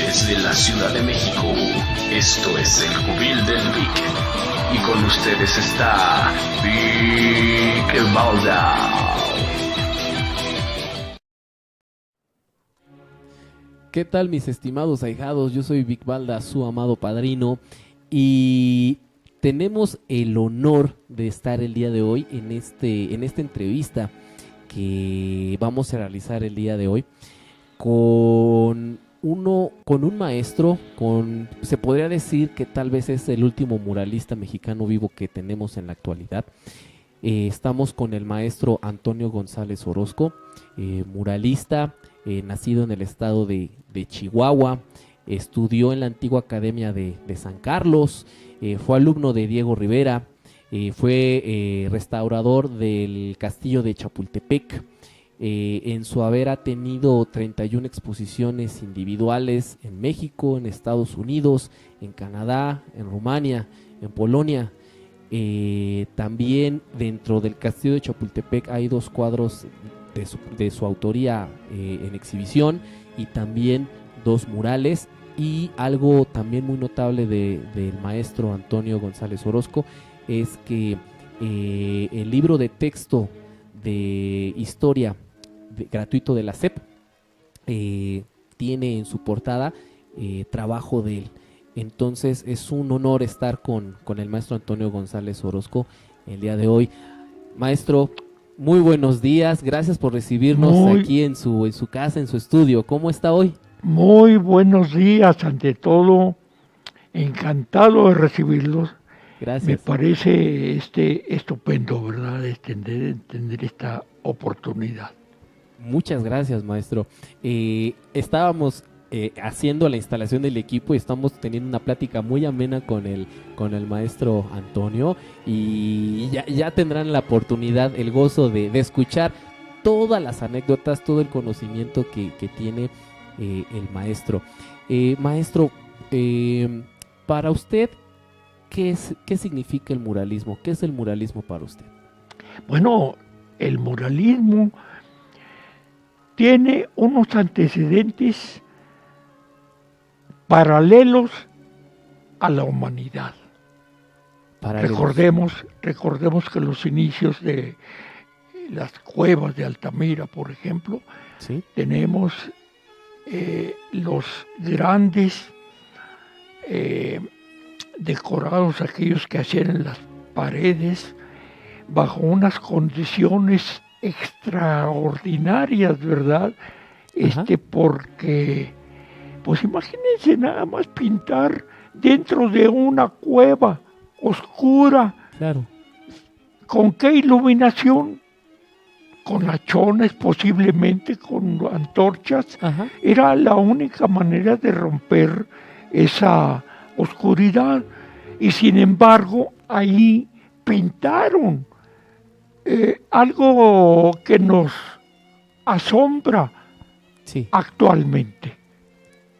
Desde la Ciudad de México, esto es el Jubil del Vic. Y con ustedes está Vic Balda. ¿Qué tal, mis estimados ahijados? Yo soy Vic Balda, su amado padrino, y tenemos el honor de estar el día de hoy en esta entrevista que vamos a realizar el día de hoy con un maestro, se podría decir que tal vez es el último muralista mexicano vivo que tenemos en la actualidad. Estamos con el maestro Antonio González Orozco, muralista, nacido en el estado de Chihuahua, estudió en la antigua Academia de San Carlos, fue alumno de Diego Rivera, fue restaurador del castillo de Chapultepec. En su haber ha tenido 31 exposiciones individuales en México, en Estados Unidos, en Canadá, en Rumania, en Polonia. También dentro del castillo de Chapultepec hay 2 cuadros de su autoría en exhibición, y también 2 murales. Y algo también muy notable del maestro Antonio González Orozco es que el libro de texto de historia gratuito de la SEP tiene en su portada trabajo de él. Entonces es un honor estar con el maestro Antonio González Orozco el día de hoy. Maestro, muy buenos días, gracias por recibirnos aquí en su casa, en su estudio. ¿Cómo está hoy? Muy buenos días, ante todo, encantado de recibirlos. Gracias. Me parece estupendo, ¿verdad?, tener esta oportunidad. Muchas gracias, maestro. Estábamos haciendo la instalación del equipo y estamos teniendo una plática muy amena con el maestro Antonio, y ya tendrán la oportunidad, el gozo de escuchar todas las anécdotas, todo el conocimiento que tiene el maestro. Maestro, para usted, ¿qué significa el muralismo? ¿Qué es el muralismo para usted? Bueno, el muralismo tiene unos antecedentes paralelos a la humanidad. Recordemos que los inicios de las cuevas de Altamira, por ejemplo, ¿sí?, tenemos los grandes decorados, aquellos que hacían en las paredes, bajo unas condiciones extraordinarias, ¿verdad? Porque, pues imagínense nada más pintar dentro de una cueva oscura. Claro. ¿Con qué iluminación? Con hachones, posiblemente con antorchas. Ajá. Era la única manera de romper esa oscuridad, y sin embargo ahí pintaron algo que nos asombra, sí, actualmente.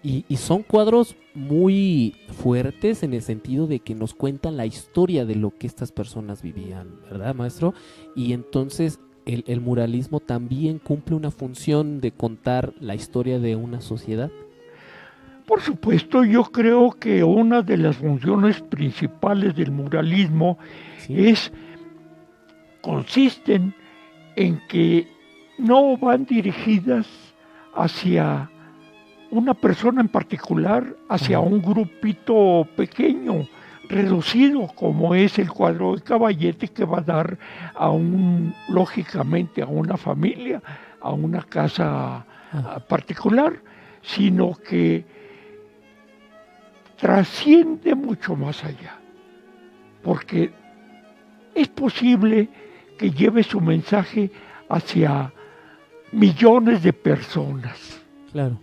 Y son cuadros muy fuertes en el sentido de que nos cuentan la historia de lo que estas personas vivían, ¿verdad, maestro? Y entonces el muralismo también cumple una función de contar la historia de una sociedad. Por supuesto, yo creo que una de las funciones principales del muralismo, ¿sí?, consisten en que no van dirigidas hacia una persona en particular, hacia un grupito pequeño, reducido, como es el cuadro de Caballete, que va a dar lógicamente a una familia, a una casa particular, sino que trasciende mucho más allá, porque es posible que lleve su mensaje hacia millones de personas. Claro.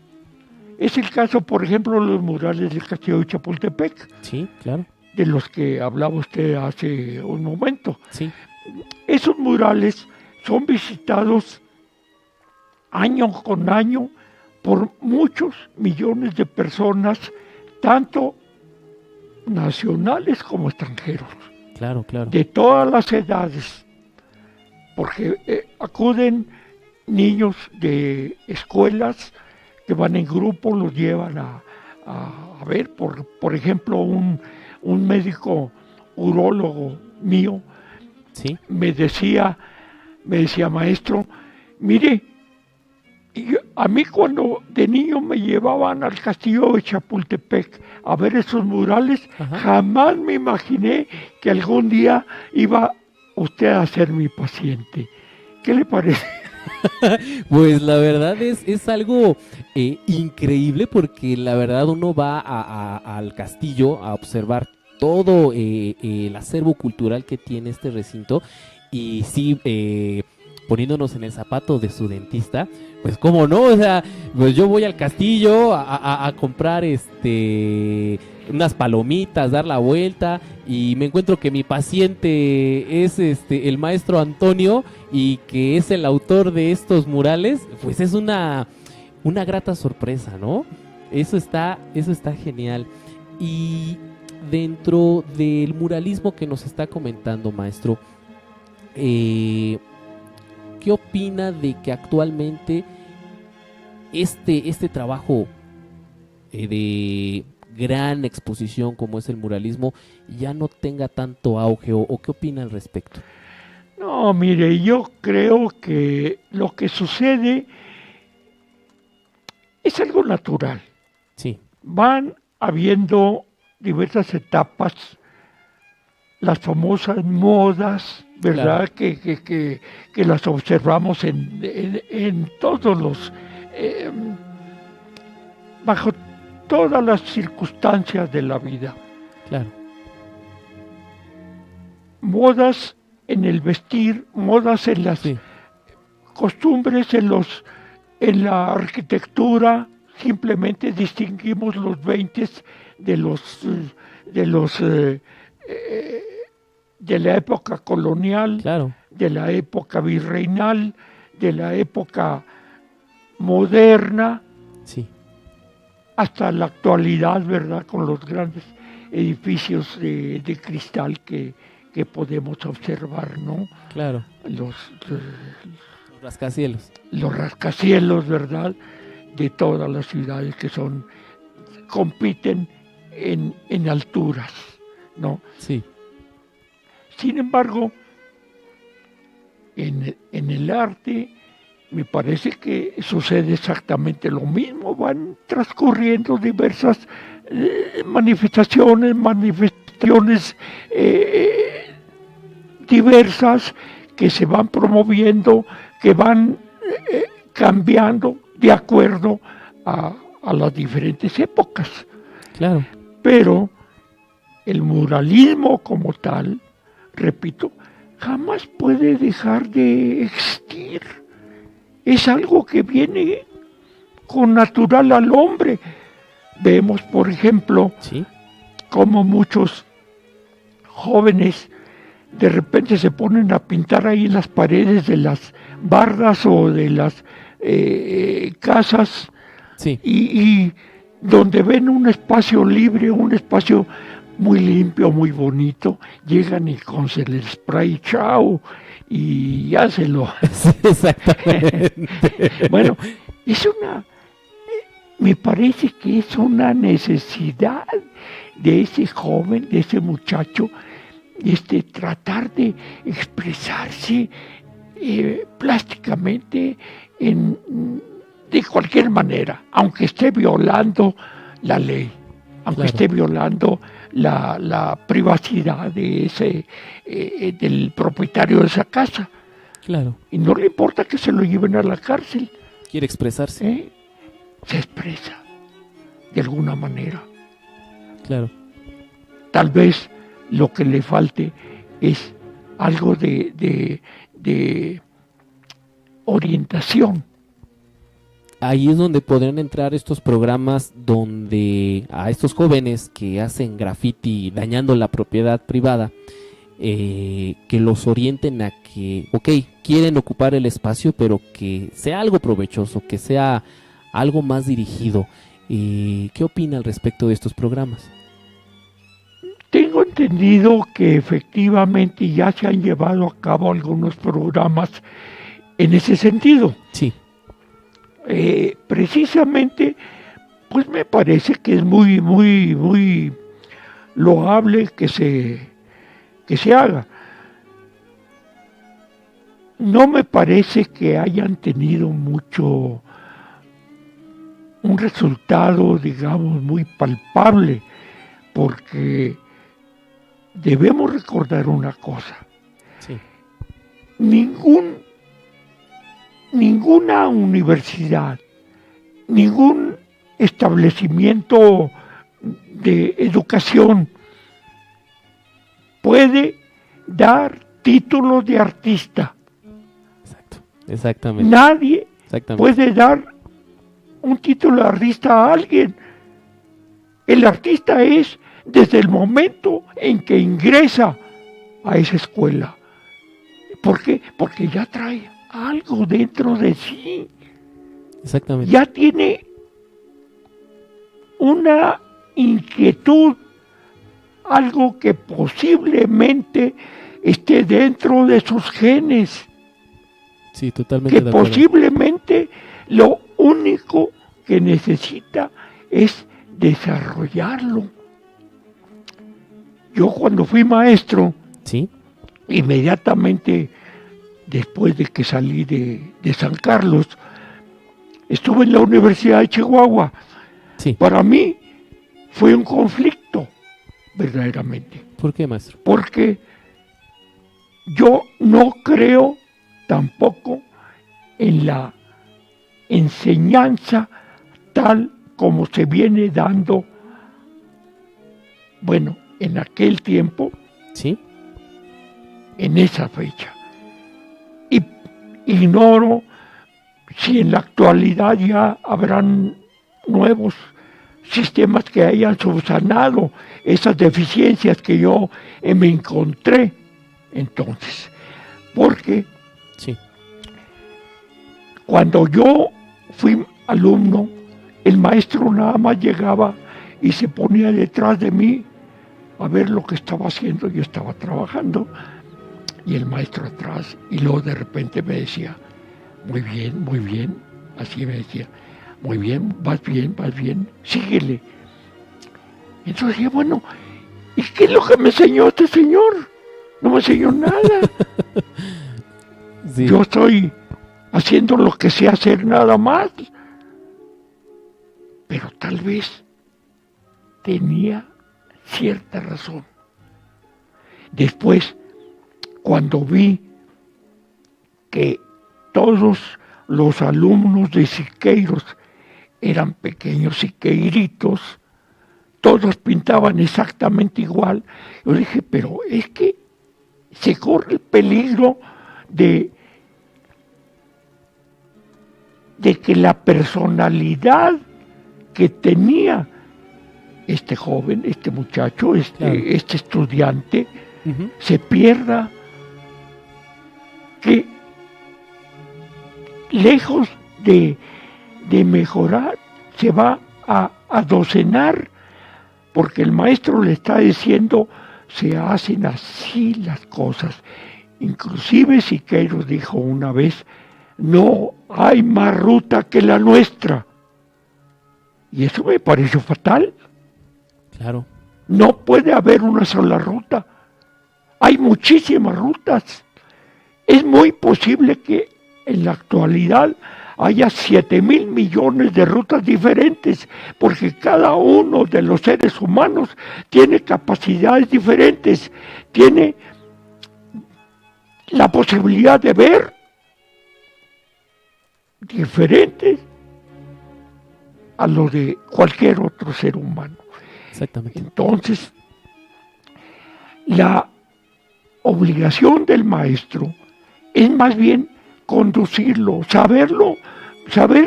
Es el caso, por ejemplo, de los murales del castillo de Chapultepec. Sí, claro. De los que hablaba usted hace un momento. Sí. Esos murales son visitados año con año por muchos millones de personas, tanto nacionales como extranjeros. Claro, claro. De todas las edades, porque acuden niños de escuelas que van en grupo, los llevan a a ver, por ejemplo, un médico urólogo mío Sí. me decía, maestro, mire, a mí cuando de niño me llevaban al castillo de Chapultepec a ver esos murales, Ajá. jamás me imaginé que algún día iba usted a ser mi paciente. ¿Qué le parece? Pues la verdad es algo increíble porque la verdad uno va al castillo a observar todo el acervo cultural que tiene este recinto y sí, poniéndonos en el zapato de su dentista, pues cómo no, o sea, pues yo voy al castillo a comprar unas palomitas, dar la vuelta y me encuentro que mi paciente es el maestro Antonio y que es el autor de estos murales, pues es una grata sorpresa, ¿no? Eso está genial. Y dentro del muralismo que nos está comentando, maestro, ¿qué opina de que actualmente este trabajo de gran exposición como es el muralismo ya no tenga tanto auge o qué opina al respecto? No, mire, yo creo que lo que sucede es algo natural. Sí, Van habiendo diversas etapas, las famosas modas, ¿verdad? claro. Que las observamos en todos los, eh, bajo todas las circunstancias de la vida. Claro, Modas en el vestir, modas en las sí, costumbres, en la arquitectura. Simplemente distinguimos los 20 de de la época colonial, claro, de la época virreinal, de la época moderna, sí, hasta la actualidad, ¿verdad? Con los grandes edificios de cristal que podemos observar, ¿no? claro. Los Rascacielos. rascacielos, ¿verdad? De todas las ciudades que compiten en alturas, ¿no? Sí, Sin embargo, en el arte me parece que sucede exactamente lo mismo. Van transcurriendo diversas manifestaciones diversas que se van promoviendo, que van cambiando de acuerdo a las diferentes épocas. claro, Pero el muralismo como tal, repito, jamás puede dejar de existir. Es algo que viene con natural al hombre. Vemos, por ejemplo, sí, cómo muchos jóvenes de repente se ponen a pintar ahí en las paredes de las bardas o de las casas sí, y donde ven un espacio libre, un espacio muy limpio, muy bonito, llegan y con el spray, chao, y ya se lo... sí, exactamente. Bueno, me parece que es una necesidad de ese joven, de ese muchacho, tratar de expresarse plásticamente de cualquier manera, aunque esté violando la ley, aunque Claro. esté violando la privacidad del propietario de esa casa. Claro, Y no le importa que se lo lleven a la cárcel, quiere expresarse, ¿eh? Se expresa de alguna manera. claro. Tal vez lo que le falte es algo de orientación. Ahí es donde podrían entrar estos programas donde a estos jóvenes que hacen graffiti dañando la propiedad privada, que los orienten a que, ok, quieren ocupar el espacio, pero que sea algo provechoso, que sea algo más dirigido. ¿Qué opina al respecto de estos programas? Tengo entendido que efectivamente ya se han llevado a cabo algunos programas en ese sentido. Sí, Precisamente pues me parece que es muy, muy, muy loable que se haga. No me parece que hayan tenido un resultado, digamos, muy palpable, porque debemos recordar una cosa. Sí. Ninguna universidad, ningún establecimiento de educación puede dar títulos de artista. Exacto. Exactamente. Nadie Exactamente. puede dar un título de artista a alguien. El artista es desde el momento en que ingresa a esa escuela. ¿Por qué? Porque ya trae algo dentro de sí. Exactamente. Ya tiene una inquietud, algo que posiblemente esté dentro de sus genes, Sí, totalmente que de acuerdo. posiblemente lo único que necesita es desarrollarlo. Yo cuando fui maestro, Sí. inmediatamente después de que salí de San Carlos, estuve en la Universidad de Chihuahua. Sí. Para mí fue un conflicto, verdaderamente, ¿Por qué, maestro? porque yo no creo tampoco en la enseñanza tal como se viene dando, bueno, en aquel tiempo, Sí. en esa fecha. Y ignoro si en la actualidad ya habrán nuevos sistemas que hayan subsanado esas deficiencias que yo me encontré entonces. Porque Sí. cuando yo fui alumno, el maestro nada más llegaba y se ponía detrás de mí a ver lo que estaba haciendo. Yo estaba trabajando y el maestro atrás, y luego de repente me decía, muy bien, así me decía, muy bien, vas bien, síguele. Entonces dije, bueno, ¿y qué es lo que me enseñó este señor? No me enseñó nada. Sí. Yo estoy haciendo lo que sé hacer nada más. Pero tal vez tenía cierta razón. Después, cuando vi que todos los alumnos de Siqueiros eran pequeños siqueiritos, todos pintaban exactamente igual, yo dije, pero es que se corre el peligro de que la personalidad que tenía este joven, este muchacho, Claro. este estudiante, Ujú. se pierda, que lejos de mejorar, se va a adocenar, porque el maestro le está diciendo, se hacen así las cosas. Inclusive Siqueiros dijo una vez, no hay más ruta que la nuestra. Y eso me pareció fatal. Claro. No puede haber una sola ruta. Hay muchísimas rutas. Es muy posible que en la actualidad haya 7,000 millones de rutas diferentes, porque cada uno de los seres humanos tiene capacidades diferentes, tiene la posibilidad de ver diferentes a lo de cualquier otro ser humano. Exactamente. Entonces, la obligación del maestro es más bien conducirlo, saber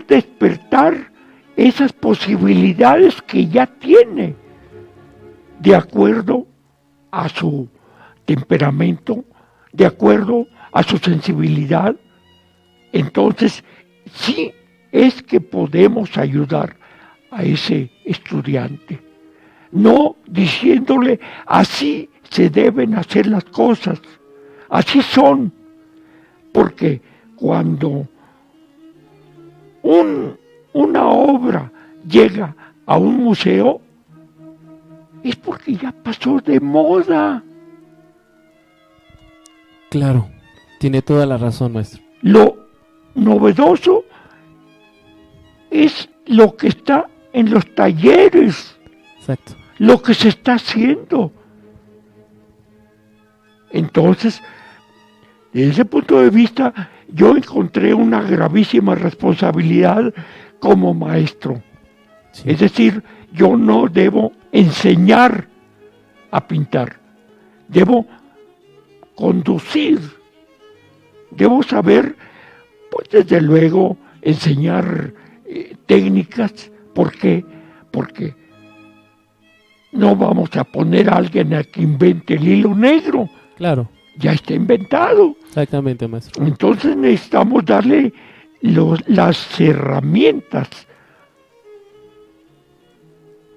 despertar esas posibilidades que ya tiene de acuerdo a su temperamento, de acuerdo a su sensibilidad. Entonces, sí es que podemos ayudar a ese estudiante, no diciéndole así se deben hacer las cosas, así son, porque cuando una obra llega a un museo, es porque ya pasó de moda. Claro, tiene toda la razón, maestro. Lo novedoso es lo que está en los talleres, Exacto. lo que se está haciendo. Entonces, desde ese punto de vista, yo encontré una gravísima responsabilidad como maestro. Sí. Es decir, yo no debo enseñar a pintar, debo conducir, debo saber, pues desde luego, enseñar técnicas. ¿Por qué? Porque no vamos a poner a alguien a que invente el hilo negro, Claro, ya está inventado. exactamente, maestro. Entonces necesitamos darle las herramientas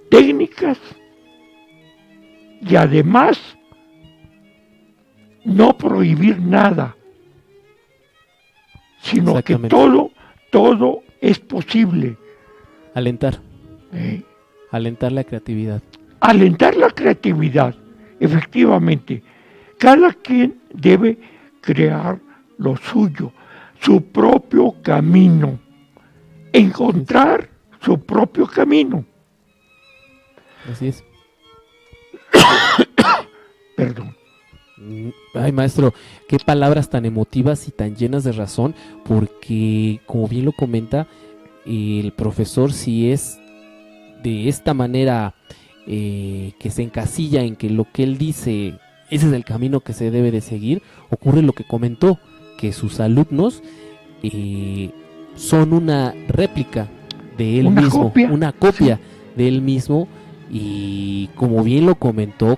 técnicas y además no prohibir nada, sino que Exactamente. todo es posible. Alentar, ¿eh? alentar la creatividad. Alentar la creatividad, efectivamente. Cada quien debe crear lo suyo, su propio camino, encontrar su propio camino. Así es. Perdón. Ay, maestro, qué palabras tan emotivas y tan llenas de razón, porque como bien lo comenta, el profesor, si es de esta manera que se encasilla en que lo que él dice, ese es el camino que se debe de seguir, ocurre lo que comentó, que sus alumnos son una réplica de él Una mismo, copia. una copia de él mismo, y como bien lo comentó,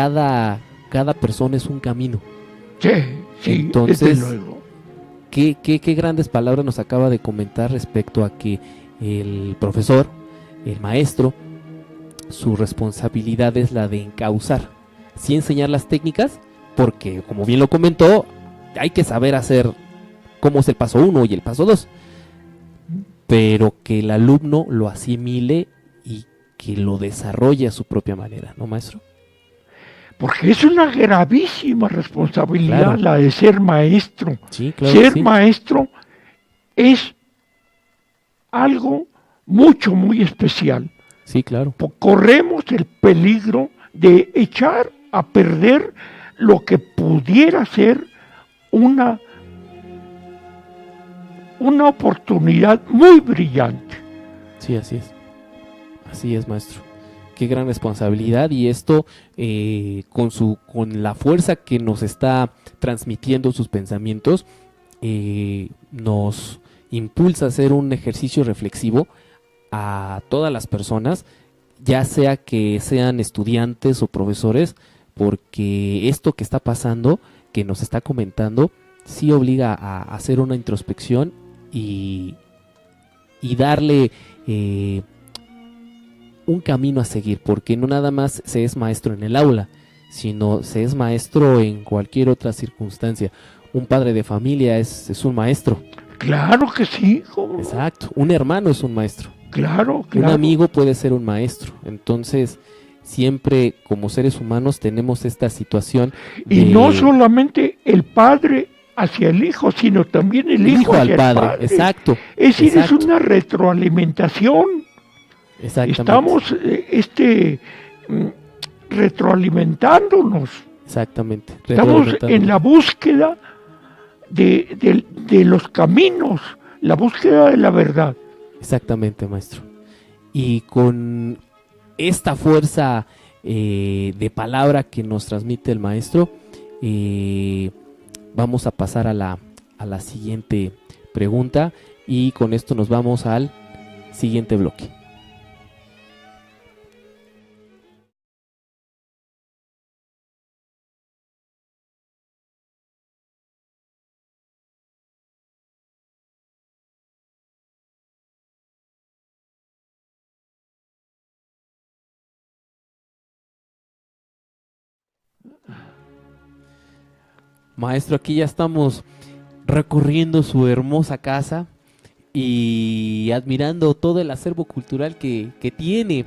cada persona es un camino. Sí, sí, Entonces, desde luego. Qué grandes palabras nos acaba de comentar respecto a que el profesor, el maestro, su responsabilidad es la de encauzar, sí enseñar las técnicas, porque como bien lo comentó, hay que saber hacer cómo es el paso 1 y el paso 2, pero que el alumno lo asimile y que lo desarrolle a su propia manera, ¿no, maestro? Porque es una gravísima responsabilidad Claro. la de ser maestro. Sí, claro que Ser sí. maestro es algo muy especial. Sí, claro. Corremos el peligro de echar a perder lo que pudiera ser una oportunidad muy brillante. Sí, así es. Así es, maestro. Qué gran responsabilidad, y esto con la fuerza que nos está transmitiendo sus pensamientos, nos impulsa a hacer un ejercicio reflexivo a todas las personas, ya sea que sean estudiantes o profesores, porque esto que está pasando, que nos está comentando, sí obliga a hacer una introspección y darle un camino a seguir, porque no nada más se es maestro en el aula, sino se es maestro en cualquier otra circunstancia. Un padre de familia es un maestro. Claro que sí, ¿cómo? Exacto. Un hermano es un maestro. Claro. Un amigo puede ser un maestro. Entonces, siempre como seres humanos tenemos esta situación Y no solamente el padre hacia el hijo, sino también el hijo hacia al el padre. Exacto. Es decir, exacto. es una retroalimentación. Exactamente. Estamos retroalimentándonos. Exactamente. Estamos en la búsqueda de los caminos, la búsqueda de la verdad. Exactamente, maestro. Y con esta fuerza de palabra que nos transmite el maestro, vamos a pasar a la siguiente pregunta, y con esto nos vamos al siguiente bloque. Maestro, aquí ya estamos recorriendo su hermosa casa, y admirando todo el acervo cultural que tiene.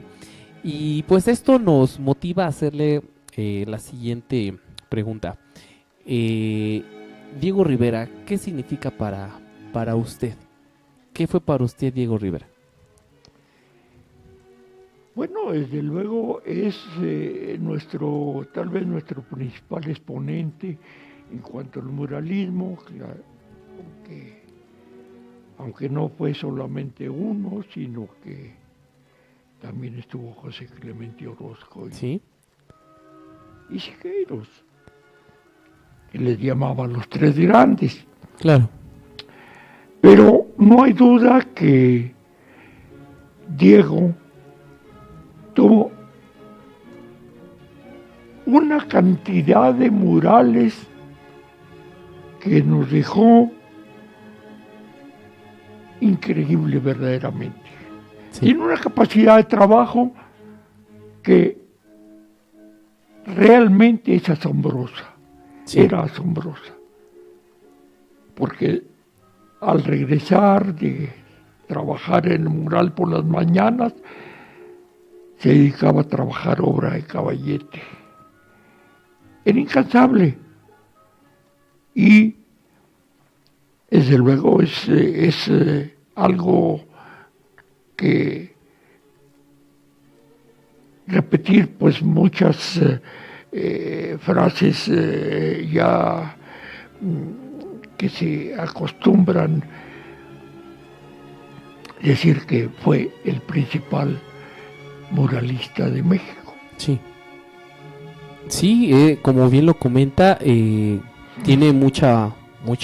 Y pues esto nos motiva a hacerle la siguiente pregunta. Diego Rivera, ¿qué significa para usted? ¿Qué fue para usted Diego Rivera? Bueno, desde luego es tal vez nuestro principal exponente en cuanto al muralismo, aunque no fue solamente uno, sino que también estuvo José Clemente Orozco ¿Sí? y Siqueiros, que les llamaban los tres grandes. Claro. Pero no hay duda que Diego tuvo una cantidad de murales que nos dejó increíble verdaderamente. Sí. Tiene una capacidad de trabajo que realmente es asombrosa. Sí. Era asombrosa. Porque al regresar de trabajar en el mural por las mañanas, se dedicaba a trabajar obra de caballete. Era incansable. Y desde luego es algo que repetir pues muchas frases ya que se acostumbran decir que fue el principal muralista de México. Sí. Sí, como bien lo comenta, tiene mucha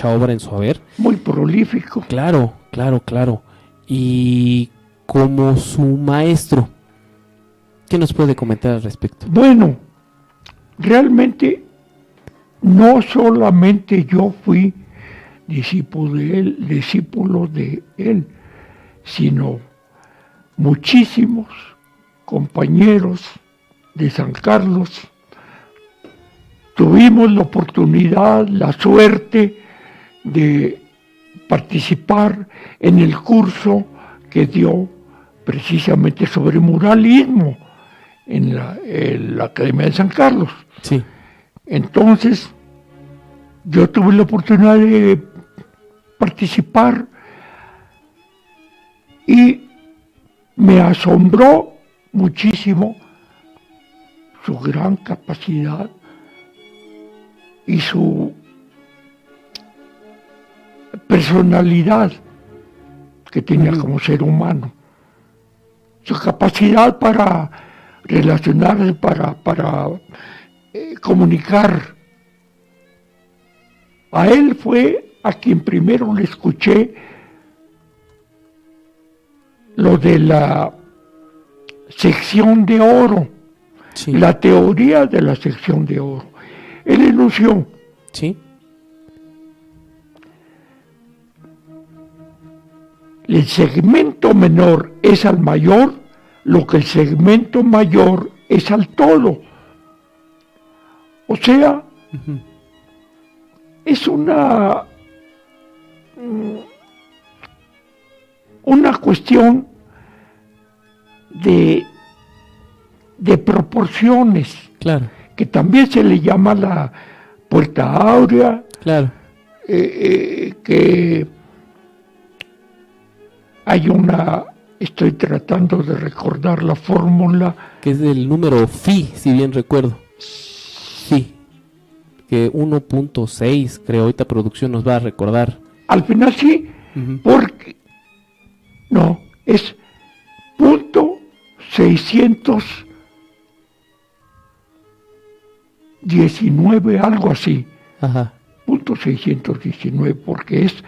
obra en su haber. Muy prolífico. Claro. Y como su maestro, ¿qué nos puede comentar al respecto? Bueno, realmente no solamente yo fui discípulo de él, sino muchísimos compañeros de San Carlos. Tuvimos la oportunidad, la suerte de participar en el curso que dio precisamente sobre muralismo en la Academia de San Carlos. Sí. Entonces, yo tuve la oportunidad de participar y me asombró muchísimo su gran capacidad y su personalidad que tenía como ser humano, su capacidad para relacionarse, para comunicar. A él fue a quien primero le escuché lo de la sección de oro, Sí. la teoría de la sección de oro. Él enunció Sí. el segmento menor es al mayor, lo que el segmento mayor es al todo. O sea, es una cuestión de proporciones, Claro. que también se le llama la puerta áurea, Claro. que hay estoy tratando de recordar la fórmula. Que es el número phi, si bien recuerdo. Sí. Que 1.6, creo, ahorita producción nos va a recordar. Al final sí, porque no, es .619, algo así. Ajá. .619, porque es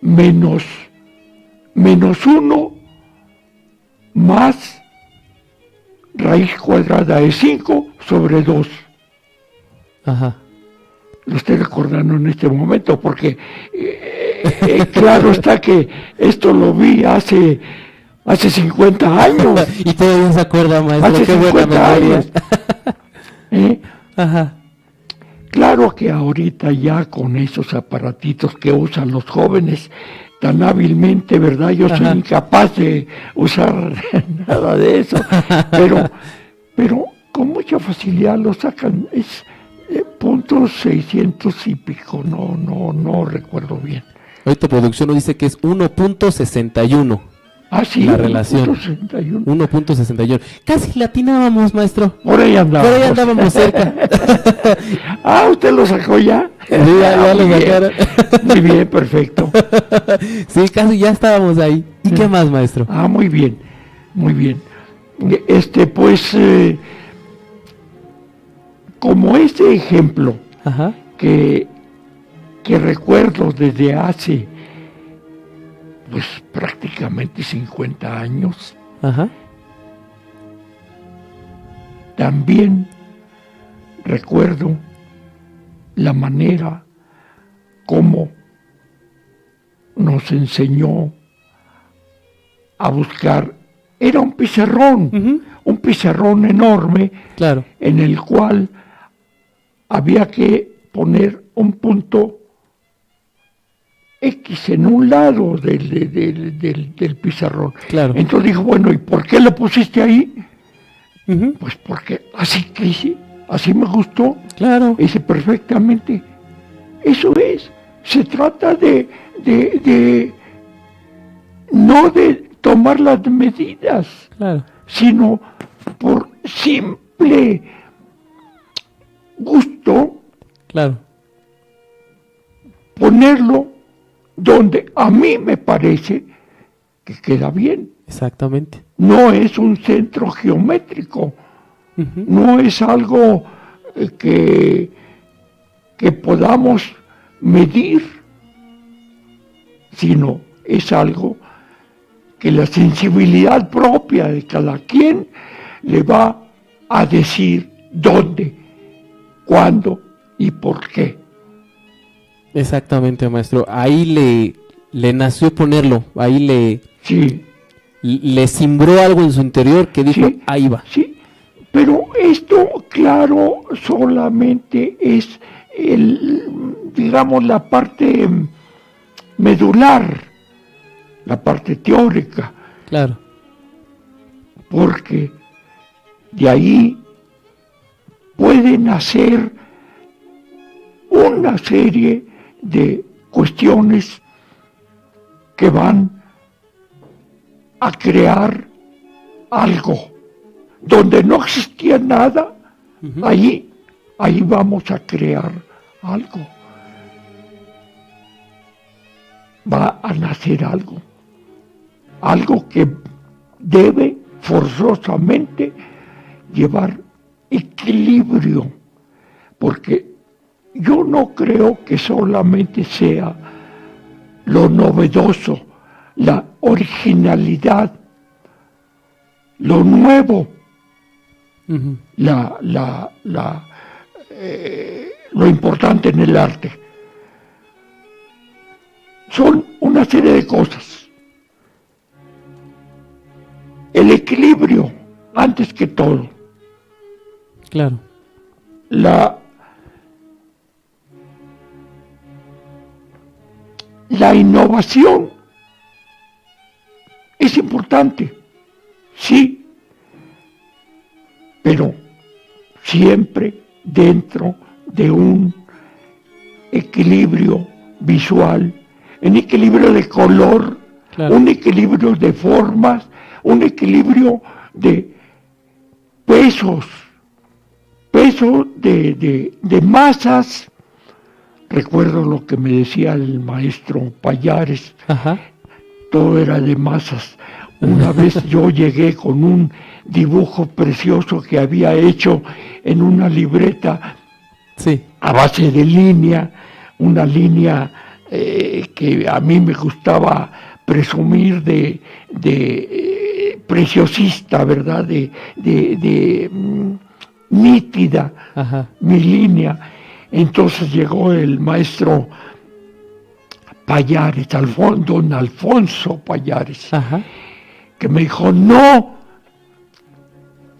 menos 1 más raíz cuadrada de 5 sobre 2. Ajá. Lo estoy recordando en este momento porque claro está que esto lo vi hace 50 años. Y todavía se acuerda, maestro. Hace Qué buena 50 memoria. años. Ajá. Claro que ahorita ya con esos aparatitos que usan los jóvenes tan hábilmente, ¿verdad? Yo soy Ajá. incapaz de usar nada de eso, pero con mucha facilidad lo sacan. Es puntos 600 y pico, no recuerdo bien. Ahorita producción nos dice que es 1.61. Ah, sí, La relación. 1.61. 1.61. Casi latinábamos, maestro. Por ahí andábamos. Por ahí andábamos cerca. Ah, ¿usted lo sacó ya? Sí, ya lo Muy bien. sacaron. Muy bien, perfecto. Sí, casi ya estábamos ahí. ¿Y qué más, maestro? Ah, muy bien, muy bien. Pues, como este ejemplo Ajá. que recuerdo desde hace, pues, prácticamente 50 años, Ajá. también recuerdo la manera como nos enseñó a buscar. Era un pizarrón, Ujú. un pizarrón enorme Claro. en el cual había que poner un punto X en un lado del pizarrón. Claro. Entonces dijo, bueno, ¿y por qué lo pusiste ahí? Ujú. Pues porque así quise, así me gustó. Claro. Hice perfectamente. Eso es. Se trata de no de tomar las medidas, Claro. sino por simple gusto Claro. ponerlo donde a mí me parece que queda bien. Exactamente. No es un centro geométrico, Ujú. no es algo que podamos medir, sino es algo que la sensibilidad propia de cada quien le va a decir dónde, cuándo y por qué. Exactamente, maestro. Ahí le nació ponerlo. Ahí Sí, le simbró algo en su interior que dijo, Sí. ahí va. sí, pero esto, claro, solamente es digamos, la parte medular, la parte teórica, Claro. porque de ahí puede nacer una serie de cuestiones que van a crear algo donde no existía nada. Ujú. Ahí vamos a crear algo. Va a nacer algo. Algo que debe forzosamente llevar equilibrio. Porque yo no creo que solamente sea lo novedoso, la originalidad, lo nuevo, Ujú. lo importante en el arte. Son una serie de cosas. El equilibrio, antes que todo. Claro. La innovación es importante, sí, pero siempre dentro de un equilibrio visual, un equilibrio de color, Claro. un equilibrio de formas, un equilibrio de pesos, peso de masas. Recuerdo lo que me decía el maestro Pallares, Ajá. todo era de masas. Una vez yo llegué con un dibujo precioso que había hecho en una libreta Sí. a base de línea, una línea que a mí me gustaba presumir de preciosista, ¿verdad? De nítida, Ajá. mi línea. Entonces llegó el maestro Pallares, don Alfonso Pallares, Ajá. que me dijo, no,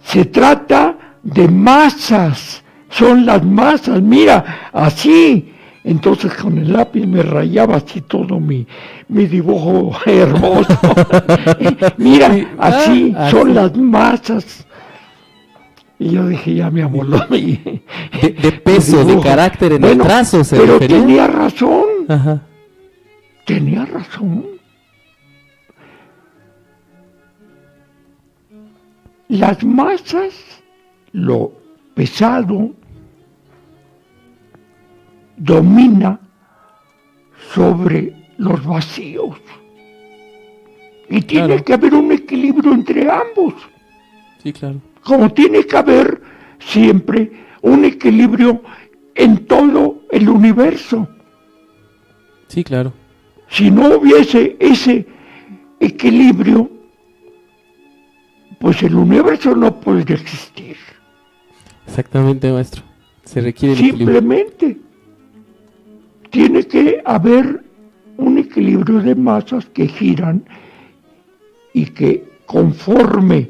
se trata de masas, son las masas, mira, así, Entonces con el lápiz me rayaba así todo mi dibujo hermoso. Mira, así son las masas. Y yo dije, ya me amoló de peso, de carácter en el trazo se pero refería. tenía razón. Ajá. Tenía razón. Las masas, lo pesado, domina sobre los vacíos. Y tiene que haber un equilibrio entre ambos. Sí, claro. Como tiene que haber siempre un equilibrio en todo el universo. Sí, claro. Si no hubiese ese equilibrio, pues el universo no podría existir. Exactamente, maestro. Se requiere el equilibrio. Simplemente tiene que haber un equilibrio de masas que giran y que conforme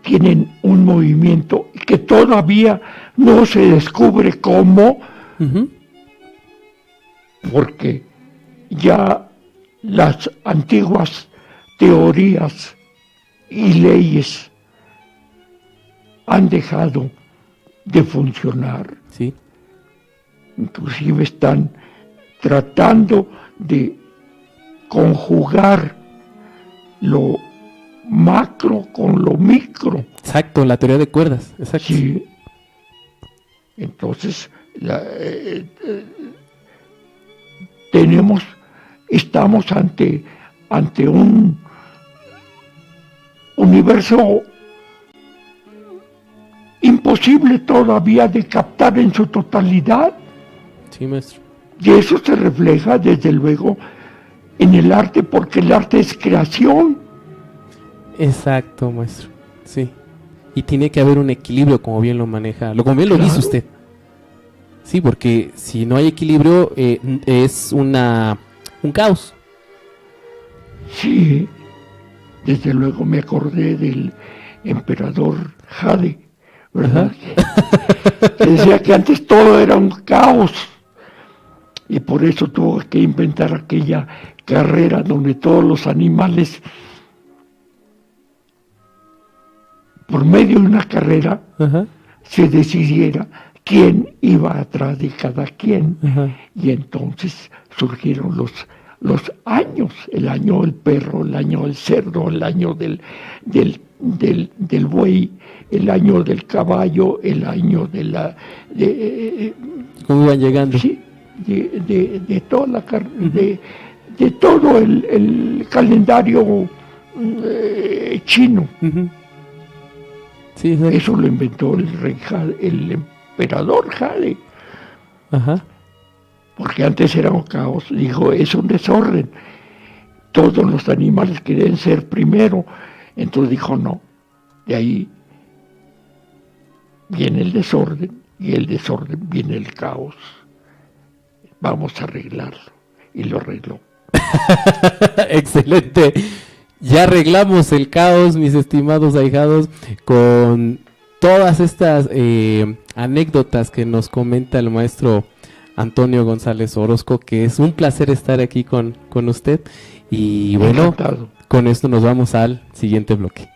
tienen un movimiento y que todavía no se descubre cómo, porque ya las antiguas teorías y leyes han dejado de funcionar. Sí. Inclusive están tratando de conjugar lo macro con lo micro. Exacto, la teoría de cuerdas. Exacto. Sí. Entonces, estamos ante un universo imposible todavía de captar en su totalidad. Sí, maestro. Y eso se refleja, desde luego, en el arte, porque el arte es creación. Exacto, maestro. Sí. Y tiene que haber un equilibrio, como bien lo maneja, como bien lo dice usted. Sí, porque si no hay equilibrio, es un caos. Sí, desde luego me acordé del emperador Jade, ¿verdad? Que decía que antes todo era un caos. Y por eso tuvo que inventar aquella carrera donde todos los animales, por medio de una carrera, se decidiera quién iba atrás de cada quien. Y entonces surgieron los años, el año del perro, el año del cerdo, el año del buey, el año del caballo, el año de la... ¿Cómo iban llegando? Sí, de toda la de todo el calendario chino. Sí, eso lo inventó el rey Jade, el emperador Jade. Porque antes era un caos, dijo, es un desorden. Todos los animales quieren ser primero. Entonces dijo, no, de ahí viene el desorden, y el desorden viene el caos. Vamos a arreglarlo. Y lo arregló. Excelente. Ya arreglamos el caos, mis estimados ahijados, con todas estas anécdotas que nos comenta el maestro Antonio González Orozco, que es un placer estar aquí con usted. Y bueno, encantado. Con esto nos vamos al siguiente bloque.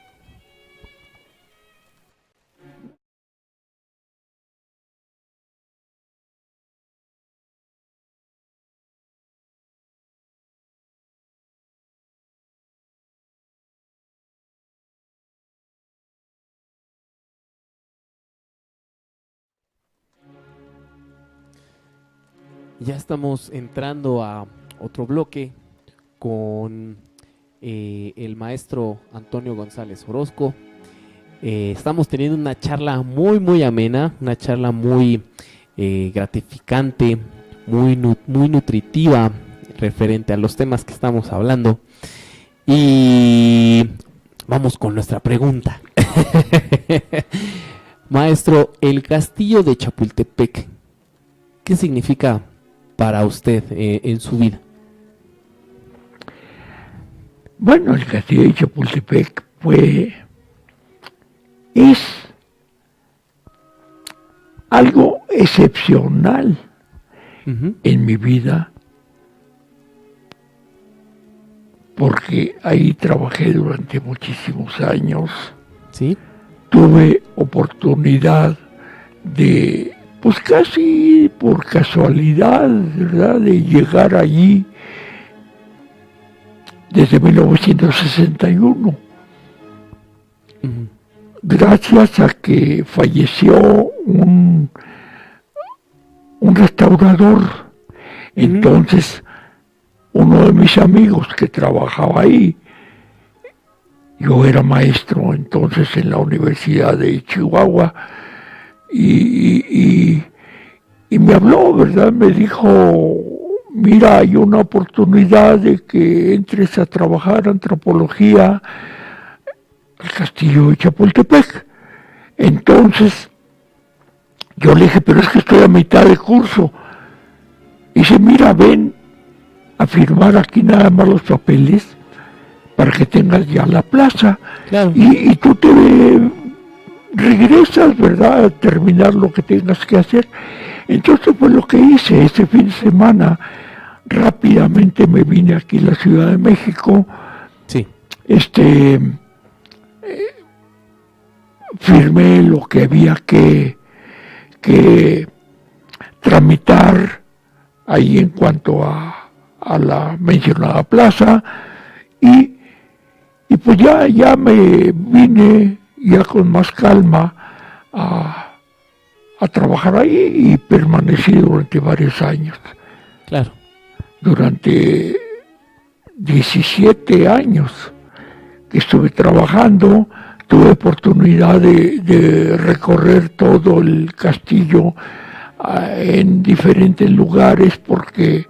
Ya estamos entrando a otro bloque con el maestro Antonio González Orozco. Estamos teniendo una charla muy amena, una charla muy gratificante, muy nutritiva referente a los temas que estamos hablando. Y vamos con nuestra pregunta. Maestro, el castillo de Chapultepec, ¿qué significa para usted en su vida? Bueno, el castillo de Chapultepec es algo excepcional Ujú. en mi vida, porque ahí trabajé durante muchísimos años. Sí. Tuve oportunidad de, pues casi por casualidad, ¿verdad?, de llegar allí desde 1961, Ujú. gracias a que falleció un restaurador. Entonces, uno de mis amigos que trabajaba ahí, yo era maestro entonces en la Universidad de Chihuahua, y me habló, ¿verdad? Me dijo, mira, hay una oportunidad de que entres a trabajar antropología al Castillo de Chapultepec. Entonces, yo le dije, pero es que estoy a mitad de curso. Dice, mira, ven a firmar aquí nada más los papeles para que tengas ya la plaza. Claro. Y tú te regresas, ¿verdad?, a terminar lo que tengas que hacer. Entonces fue lo que hice. Ese fin de semana rápidamente me vine aquí a la Ciudad de México. Sí. Firmé lo que había que tramitar ahí en cuanto a la mencionada plaza, y pues ya me vine ya con más calma a trabajar ahí, y permanecí durante varios años. Claro. Durante 17 años que estuve trabajando, tuve oportunidad de recorrer todo el castillo en diferentes lugares, porque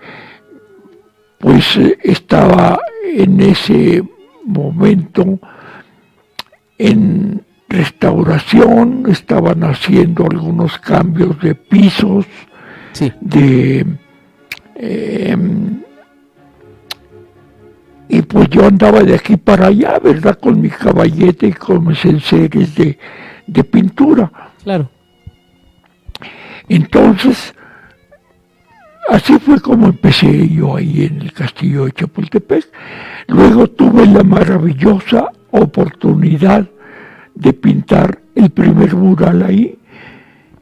pues estaba en ese momento en restauración, estaban haciendo algunos cambios de pisos, Sí. Y pues yo andaba de aquí para allá, ¿verdad?, con mi caballete y con mis enseres de pintura. Claro. Entonces, así fue como empecé yo ahí en el Castillo de Chapultepec. Luego tuve la maravillosa oportunidad de pintar el primer mural ahí,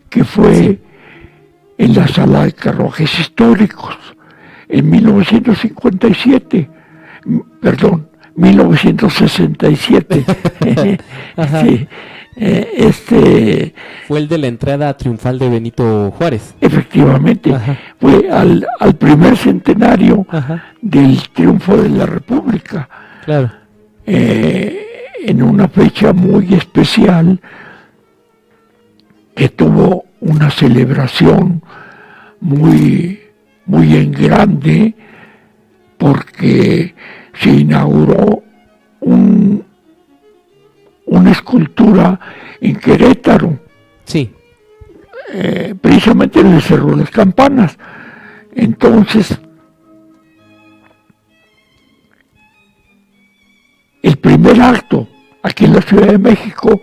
que fue en la Sala de Carruajes Históricos, en 1957. Perdón, 1967. Sí, Fue el de la entrada triunfal de Benito Juárez. efectivamente, Ajá. fue al primer centenario Ajá. del triunfo de la República, Claro. en una fecha muy especial que tuvo una celebración muy, muy en porque se inauguró una escultura en Querétaro, Sí. precisamente en el Cerro de las Campanas. Entonces, el primer acto aquí en la Ciudad de México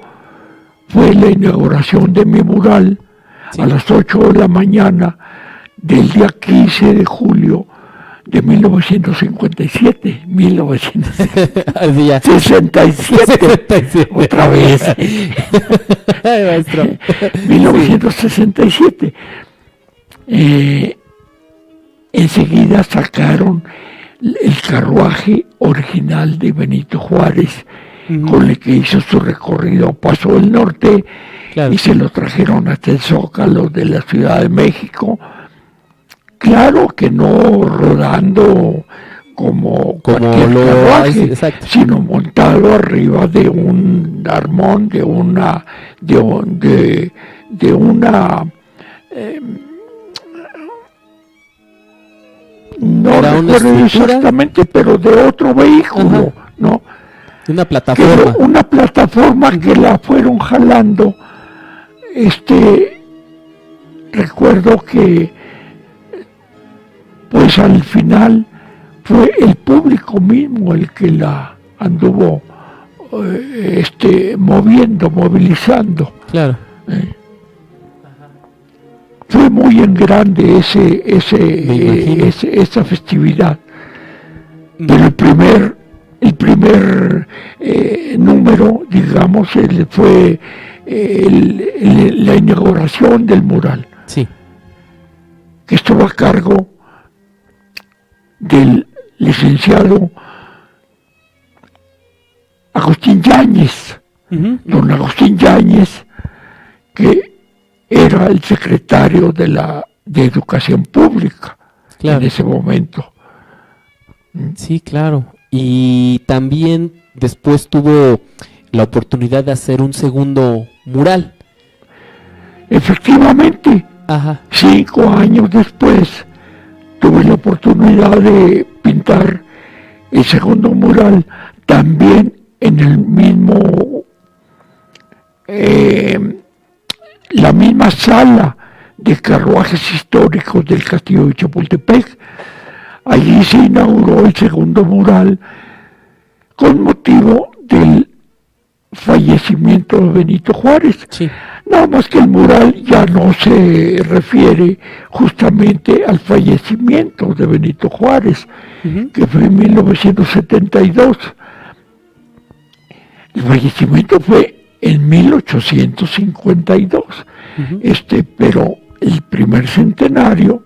fue la inauguración de mi mural, Sí. a las 8 de la mañana del día 15 de julio de 1957, 1967, 67. otra vez, Ay, maestro. 1967. Enseguida sacaron el carruaje original de Benito Juárez, con el que hizo su recorrido a Paso del Norte, Claro. y se lo trajeron hasta el Zócalo de la Ciudad de México. Claro que no rodando como cualquier carruaje, exacto, sino montado arriba de un armón, de una no ¿Era una recuerdo estructura? exactamente, pero de otro vehículo, Ajá. ¿no? una Que plataforma. una plataforma que la fueron jalando. Recuerdo que pues al final fue el público mismo el que la anduvo movilizando. Claro. Sí, fue muy en grande Me imagino. esa festividad. Pero el primer número, digamos, fue la inauguración del mural, Sí. que estuvo a cargo del licenciado Agustín Yáñez, don Agustín Yáñez, que era el secretario de Educación Pública Claro. en ese momento. Sí, claro. Y también después tuvo la oportunidad de hacer un segundo mural. Efectivamente, Ajá. 5 años después tuve la oportunidad de pintar el segundo mural, también en el mismo, la misma sala de carruajes históricos del Castillo de Chapultepec. Allí se inauguró el segundo mural con motivo del fallecimiento de Benito Juárez. Sí. Nada más que el mural ya no se refiere justamente al fallecimiento de Benito Juárez, que fue en 1972. El fallecimiento fue en 1852, pero el primer centenario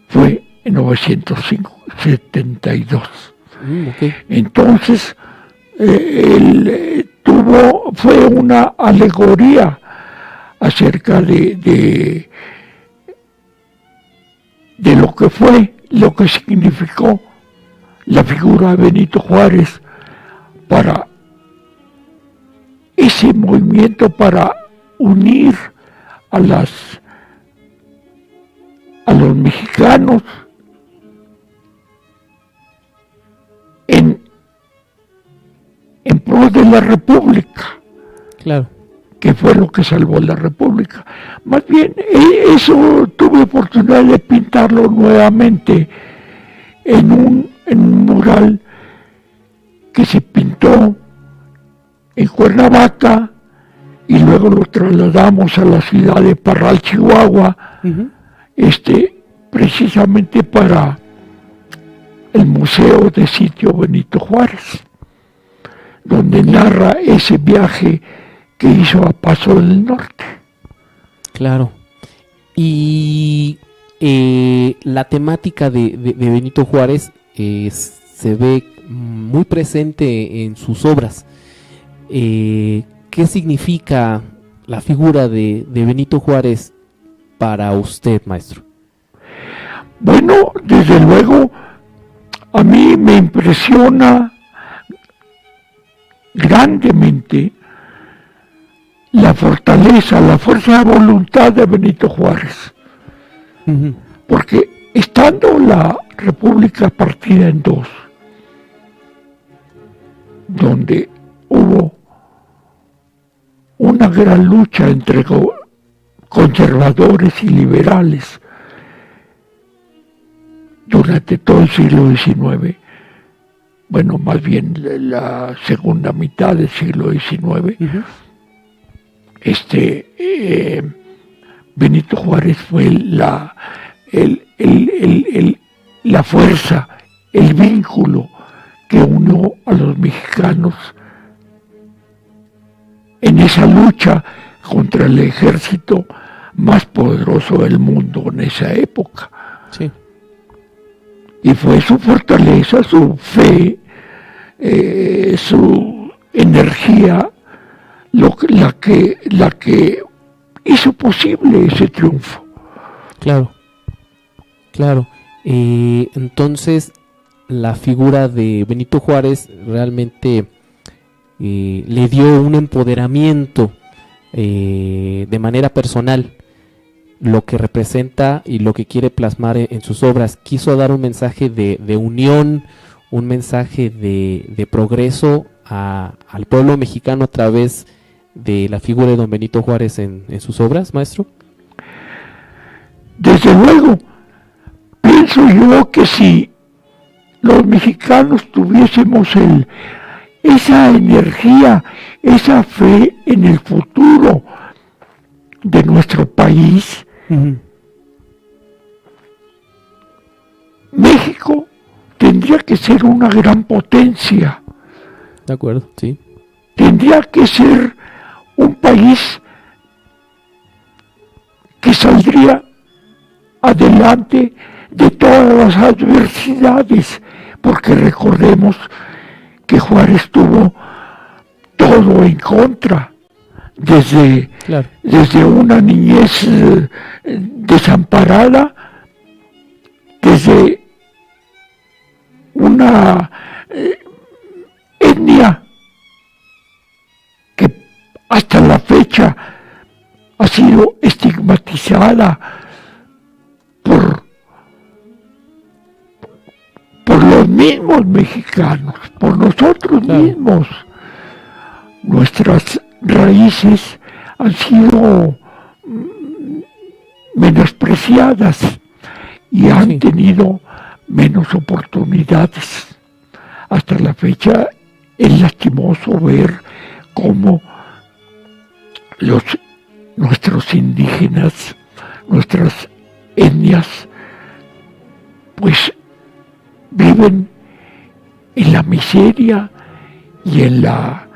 fue en 1972. Okay. Entonces, fue una alegoría acerca de lo que fue, lo que significó la figura de Benito Juárez para ese movimiento, para unir a los mexicanos en pro de la República. Claro. Que fue lo que salvó la República. Más bien, eso tuve oportunidad de pintarlo nuevamente en un mural que se pintó en Cuernavaca y luego lo trasladamos a la ciudad de Parral, Chihuahua, precisamente para el Museo de Sitio Benito Juárez, donde narra ese viaje que hizo a Paso del Norte. Claro. Y la temática de Benito Juárez se ve muy presente en sus obras. ¿Qué significa la figura de Benito Juárez para usted, maestro? Bueno, desde luego, a mí me impresiona grandemente la fortaleza, la fuerza de voluntad de Benito Juárez. Porque estando la República partida en dos, donde hubo una gran lucha entre conservadores y liberales durante todo el siglo XIX, bueno, más bien la segunda mitad del siglo XIX, Benito Juárez fue la fuerza, el vínculo que unió a los mexicanos en esa lucha contra el ejército más poderoso del mundo en esa época. Sí. Y fue su fortaleza, su fe, su energía, la que hizo posible ese triunfo. Claro, claro. Entonces, la figura de Benito Juárez realmente le dio un empoderamiento de manera personal, lo que representa y lo que quiere plasmar en sus obras. Quiso dar un mensaje de unión, un mensaje de progreso al pueblo mexicano a través de la figura de don Benito Juárez en sus obras, maestro. Desde luego, pienso yo que si los mexicanos tuviésemos esa energía, esa fe en el futuro de nuestro país, México tendría que ser una gran potencia, De acuerdo, sí. tendría que ser un país que saldría adelante de todas las adversidades, porque recordemos que Juárez tuvo todo en contra, Claro. desde una niñez desamparada, desde una etnia que hasta la fecha ha sido estigmatizada por los mismos mexicanos, por nosotros mismos. Nuestras raíces han sido menospreciadas y han tenido menos oportunidades. Hasta la fecha es lastimoso ver cómo nuestros indígenas, nuestras etnias, pues viven en la miseria y en la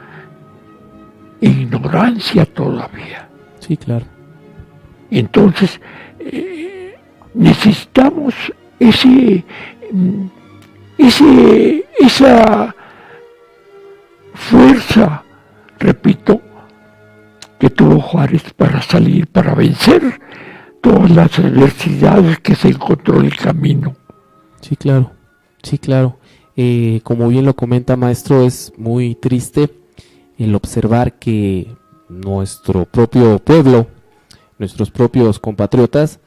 ignorancia todavía. Sí, claro. Entonces, necesitamos esa fuerza, repito, que tuvo Juárez para salir, para vencer todas las adversidades que se encontró en el camino. Sí, claro. Sí, claro. Como bien lo comenta, maestro, es muy triste el observar que nuestro propio pueblo, nuestros propios compatriotas,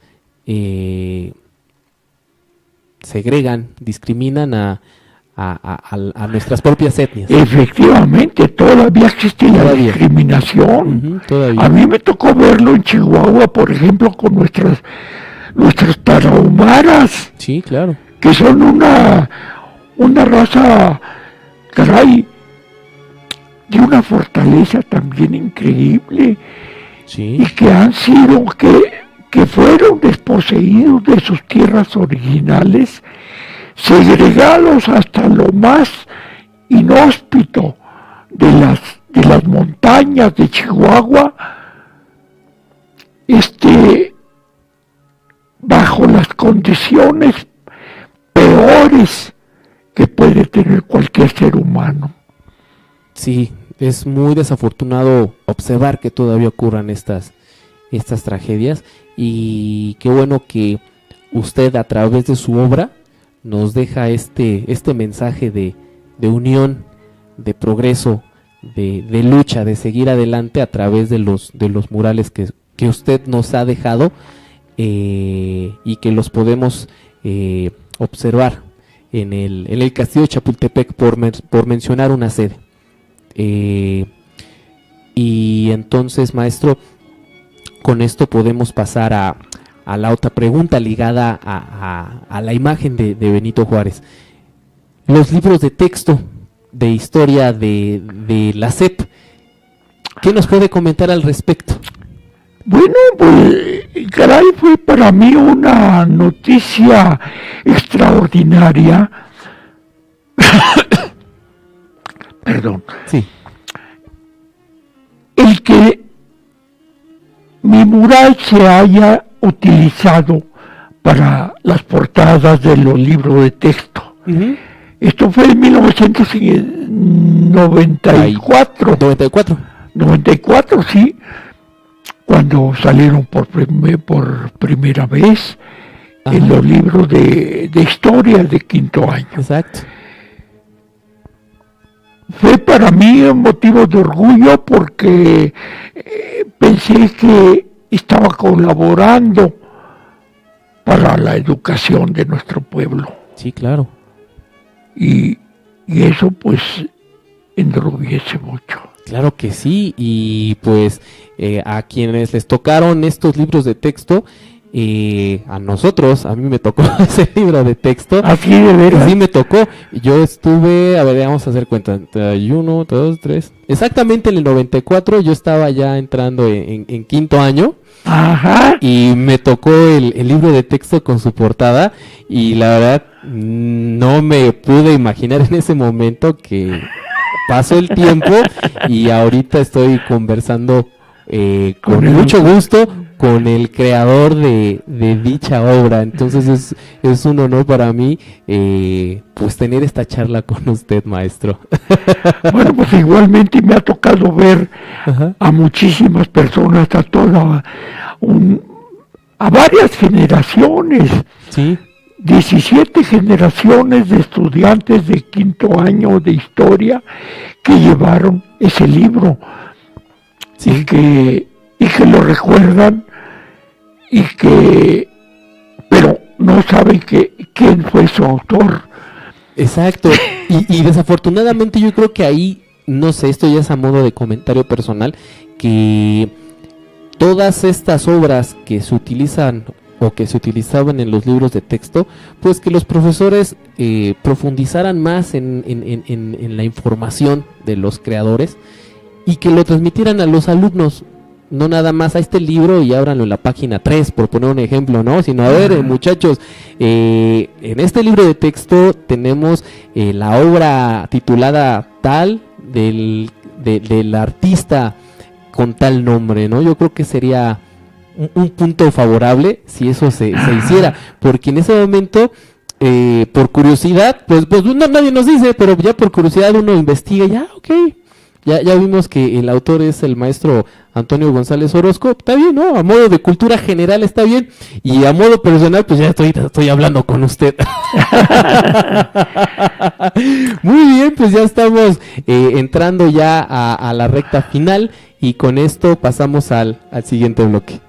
segregan, discriminan a nuestras propias etnias. Efectivamente, todavía existe la discriminación. Todavía. A mí me tocó verlo en Chihuahua, por ejemplo, con nuestras tarahumaras. Sí, claro. Que son una raza, caray, de una fortaleza también increíble. Sí. Y que han sido, que fueron desposeídos de sus tierras originales, segregados hasta lo más inhóspito de las montañas de Chihuahua, bajo las condiciones peores que puede tener cualquier ser humano. Sí, es muy desafortunado observar que todavía ocurran estas tragedias, y qué bueno que usted a través de su obra nos deja este mensaje de unión, de progreso, de lucha, de seguir adelante a través de los murales que usted nos ha dejado, y que los podemos observar en el Castillo de Chapultepec, por mencionar una sede. Y entonces, maestro, con esto podemos pasar a la otra pregunta ligada a la imagen de Benito Juárez. Los libros de texto de historia de la SEP, ¿qué nos puede comentar al respecto? Bueno, pues, caray, fue para mí una noticia extraordinaria. Perdón. Sí. El que mi mural se haya utilizado para las portadas de los libros de texto. Uh-huh. Esto fue en 1994. 94, sí. Cuando salieron por primera vez. Ajá. En los libros de historia de quinto año. Exacto. Fue para mí un motivo de orgullo porque pensé que estaba colaborando para la educación de nuestro pueblo. Sí, claro. Y eso pues enorgullece mucho. Claro que sí, y pues a quienes les tocaron estos libros de texto, a nosotros, a mí me tocó ese libro de texto. Así de veras. Sí me tocó. Yo estuve, a ver, vamos a hacer cuenta. 1, 2, 3. Exactamente en el 94 yo estaba ya entrando en quinto año. Ajá. Y me tocó el libro de texto con su portada. Y la verdad, no me pude imaginar en ese momento que pasó el tiempo. Y ahorita estoy conversando con mucho gusto con el creador de dicha obra. Entonces es un honor para mí pues tener esta charla con usted, maestro. Bueno, pues igualmente me ha tocado ver a muchísimas personas, a varias generaciones. Sí. 17 generaciones de estudiantes de quinto año de historia que llevaron ese libro. Sí. Y que lo recuerdan pero no saben quién fue su autor. Exacto. Y desafortunadamente yo creo que ahí, no sé, esto ya es a modo de comentario personal, que todas estas obras que se utilizan o que se utilizaban en los libros de texto, pues que los profesores profundizaran más en la información de los creadores y que lo transmitieran a los alumnos. No nada más a este libro y ábranlo en la página 3, por poner un ejemplo, ¿no? Sino, a ver, muchachos, en este libro de texto tenemos la obra titulada tal del artista con tal nombre, ¿no? Yo creo que sería un punto favorable si eso se hiciera, porque en ese momento, por curiosidad, pues nadie nos dice, pero ya por curiosidad uno investiga, ya, ok. Ya vimos que el autor es el maestro Antonio González Orozco, está bien, ¿no? A modo de cultura general está bien, y a modo personal, pues ya estoy hablando con usted. Muy bien, pues ya estamos entrando ya a la recta final, y con esto pasamos al siguiente bloque.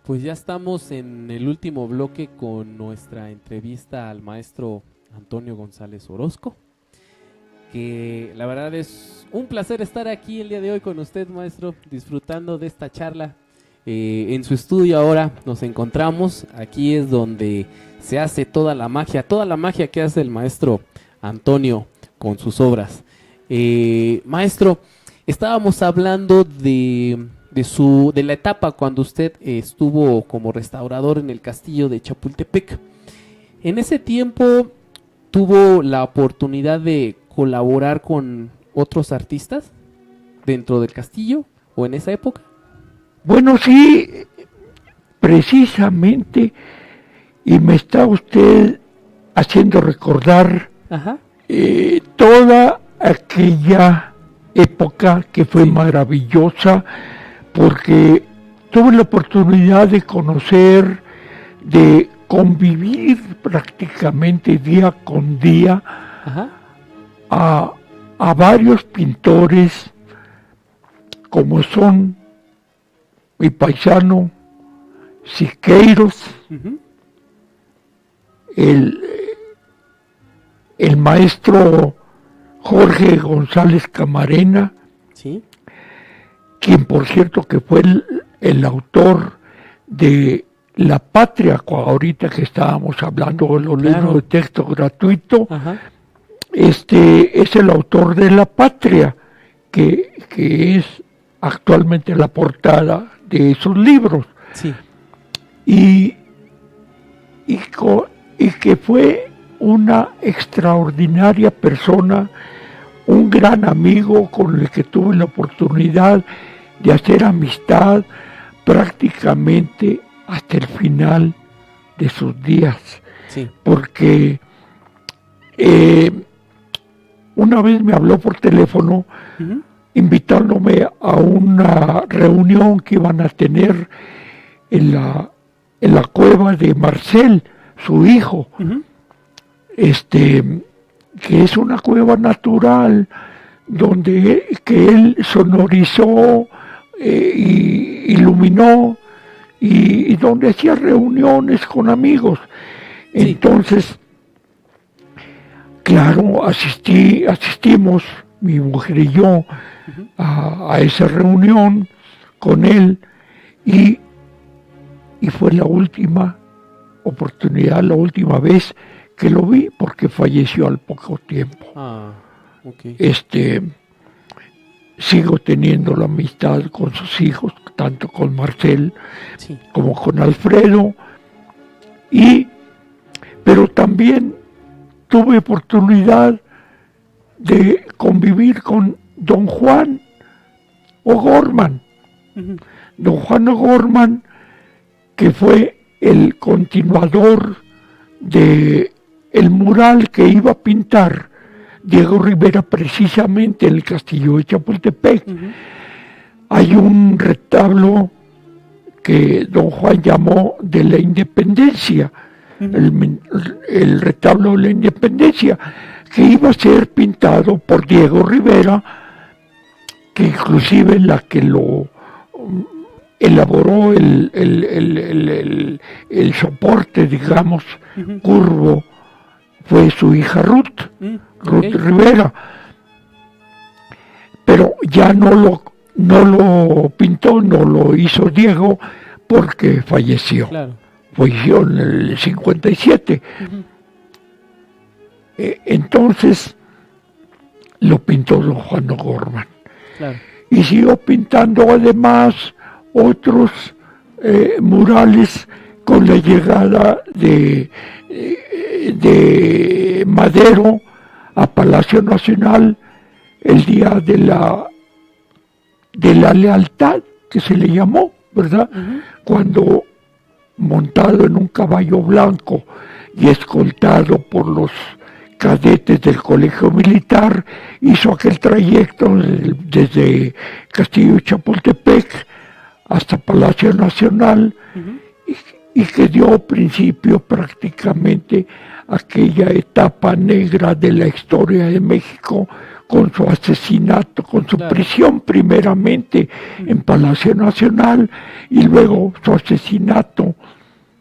Pues ya estamos en el último bloque con nuestra entrevista al maestro Antonio González Orozco, que la verdad es un placer estar aquí el día de hoy con usted, maestro, disfrutando de esta charla. En su estudio ahora nos encontramos, aquí es donde se hace toda la magia que hace el maestro Antonio con sus obras. Maestro, estábamos hablando de la etapa cuando usted estuvo como restaurador en el castillo de Chapultepec. En ese tiempo tuvo la oportunidad de colaborar con otros artistas dentro del castillo o en esa época. Bueno, sí, precisamente, y me está usted haciendo recordar toda aquella época que fue maravillosa, porque tuve la oportunidad de conocer, de convivir prácticamente día con día a varios pintores, como son mi paisano Siqueiros, el maestro Jorge González Camarena, ¿sí?, quien por cierto que fue el autor de La Patria, ahorita que estábamos hablando de los libros de texto gratuito. Es el autor de La Patria, que es actualmente la portada de esos libros. Sí. Y que fue una extraordinaria persona, un gran amigo con el que tuve la oportunidad de hacer amistad prácticamente hasta el final de sus días. Sí. Porque una vez me habló por teléfono invitándome a una reunión que iban a tener en la cueva de Marcel, su hijo, que es una cueva natural que él sonorizó y iluminó y donde hacía reuniones con amigos. Sí. Entonces, claro, asistimos, mi mujer y yo, a esa reunión con él y fue la última oportunidad, la última vez que lo vi porque falleció al poco tiempo. Ah, ok. Sigo teniendo la amistad con sus hijos, tanto con Marcel Sí. como con Alfredo, pero también tuve oportunidad de convivir con don Juan O'Gorman. Ujú. Don Juan O'Gorman, que fue el continuador de el mural que iba a pintar Diego Rivera precisamente en el castillo de Chapultepec. Ujú. Hay un retablo que don Juan llamó de la Independencia, el retablo de la Independencia, que iba a ser pintado por Diego Rivera, que inclusive la que lo elaboró el soporte, digamos, curvo, fue su hija Ruth Rivera. Pero ya no lo pintó, no lo hizo Diego porque falleció. Claro. Falleció en el 57. Entonces lo pintó don Juan O'Gorman. Claro. Y siguió pintando además otros murales con la llegada de Madero a Palacio Nacional el día de la lealtad, que se le llamó, ¿verdad? Cuando, montado en un caballo blanco y escoltado por los cadetes del Colegio Militar, hizo aquel trayecto desde Castillo de Chapultepec hasta Palacio Nacional, y que dio principio prácticamente a aquella etapa negra de la historia de México, con su asesinato, con su prisión primeramente en Palacio Nacional y luego su asesinato,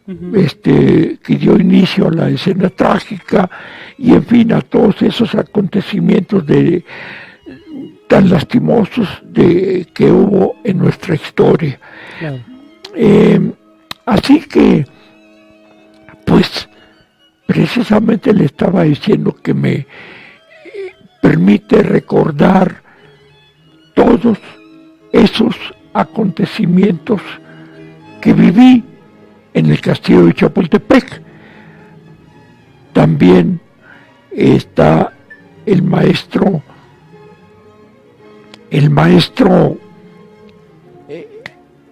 que dio inicio a la escena trágica y en fin a todos esos acontecimientos tan lastimosos que hubo en nuestra historia. Claro. Así que, pues, precisamente le estaba diciendo que me permite recordar todos esos acontecimientos que viví en el castillo de Chapultepec. También está el maestro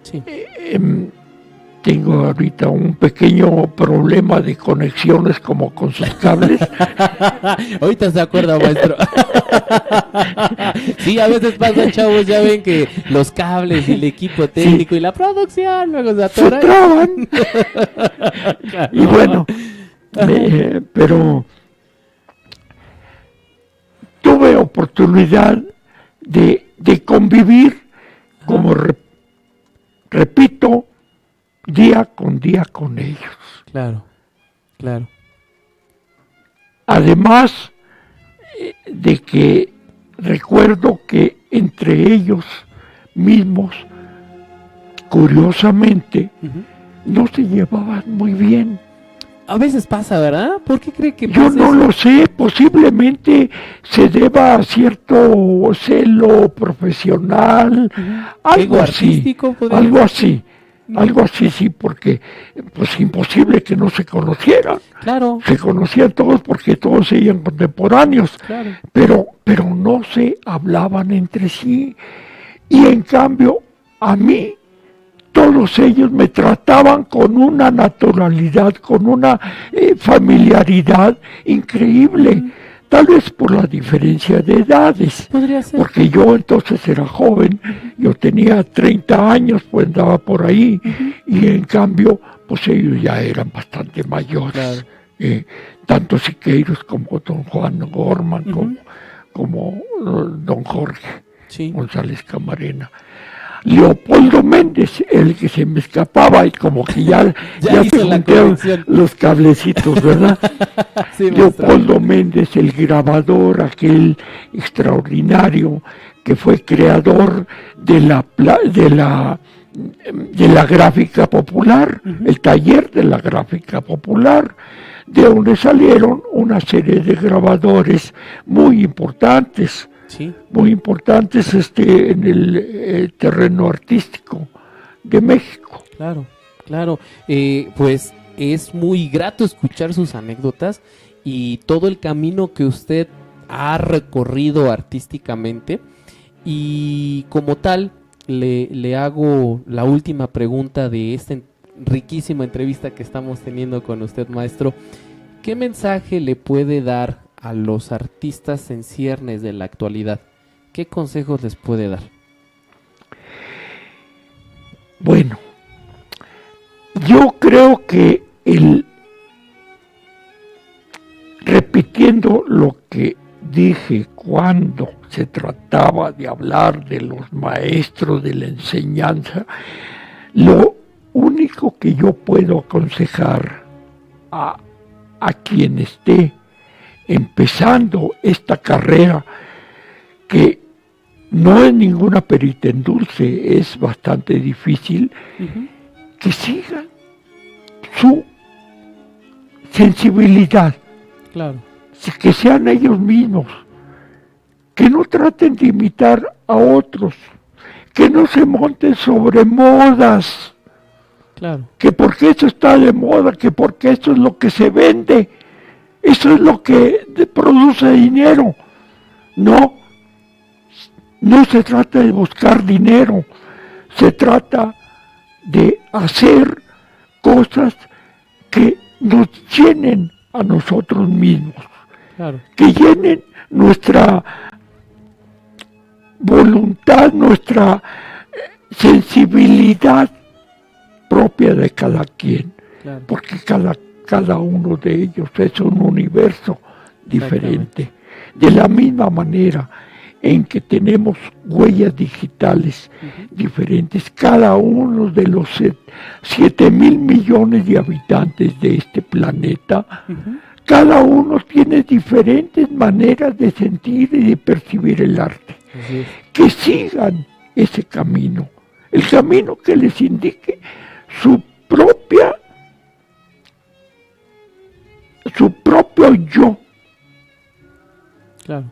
Sí. Tengo ahorita un pequeño problema de conexiones como con sus cables. Ahorita se acuerda, maestro. Sí, a veces pasa, chavos, ya ven que los cables y el equipo técnico y la producción luego se atoran. Se traban. Y bueno, pero tuve oportunidad de convivir, como repito, día con ellos. Claro, claro. Además de que recuerdo que entre ellos mismos, curiosamente, no se llevaban muy bien. A veces pasa, ¿verdad? ¿Por qué cree que Yo pasa no eso? lo sé, posiblemente se deba a cierto celo profesional, algo ¿Ego así, artístico, podría algo ser? así. Algo así, sí, porque pues imposible que no se conocieran. Claro, Se conocían todos porque todos eran contemporáneos, claro. pero no se hablaban entre sí. Y en cambio, a mí, todos ellos me trataban con una naturalidad, con una familiaridad increíble. Tal vez por la diferencia de edades, Podría ser. porque yo entonces era joven, yo tenía 30 años, pues andaba por ahí, y en cambio, pues ellos ya eran bastante mayores, tanto Siqueiros como don Juan O'Gorman, como don Jorge González Camarena. Leopoldo Méndez, el que se me escapaba y como que ya hizo se la juntaron conexión. los cablecitos, ¿verdad? Sí, maestro. Leopoldo Méndez, el grabador, aquel extraordinario que fue creador de la gráfica popular, el taller de la gráfica popular, de donde salieron una serie de grabadores muy importantes, Sí. muy importantes en el terreno artístico de México. Claro, claro. Pues es muy grato escuchar sus anécdotas y todo el camino que usted ha recorrido artísticamente. Y como tal, le hago la última pregunta de esta riquísima entrevista que estamos teniendo con usted, maestro. ¿Qué mensaje le puede dar a los artistas en ciernes de la actualidad? ¿Qué consejos les puede dar? Bueno, yo creo que repitiendo lo que dije cuando se trataba de hablar de los maestros de la enseñanza, lo único que yo puedo aconsejar a quien esté empezando esta carrera, que no es ninguna perita en dulce, es bastante difícil, que sigan su sensibilidad, Claro. que sean ellos mismos, que no traten de imitar a otros, que no se monten sobre modas, Claro. que porque eso está de moda, que porque eso es lo que se vende, eso es lo que produce dinero. No se trata de buscar dinero, se trata de hacer cosas que nos llenen a nosotros mismos, Claro. que llenen nuestra voluntad, nuestra sensibilidad propia de cada quien, Claro. porque cada uno de ellos es un universo diferente. De la misma manera en que tenemos huellas digitales diferentes, cada uno de los 7,000 millones de habitantes de este planeta, cada uno tiene diferentes maneras de sentir y de percibir el arte. Así es. Que sigan ese camino, el camino que les indique su propio yo. Claro.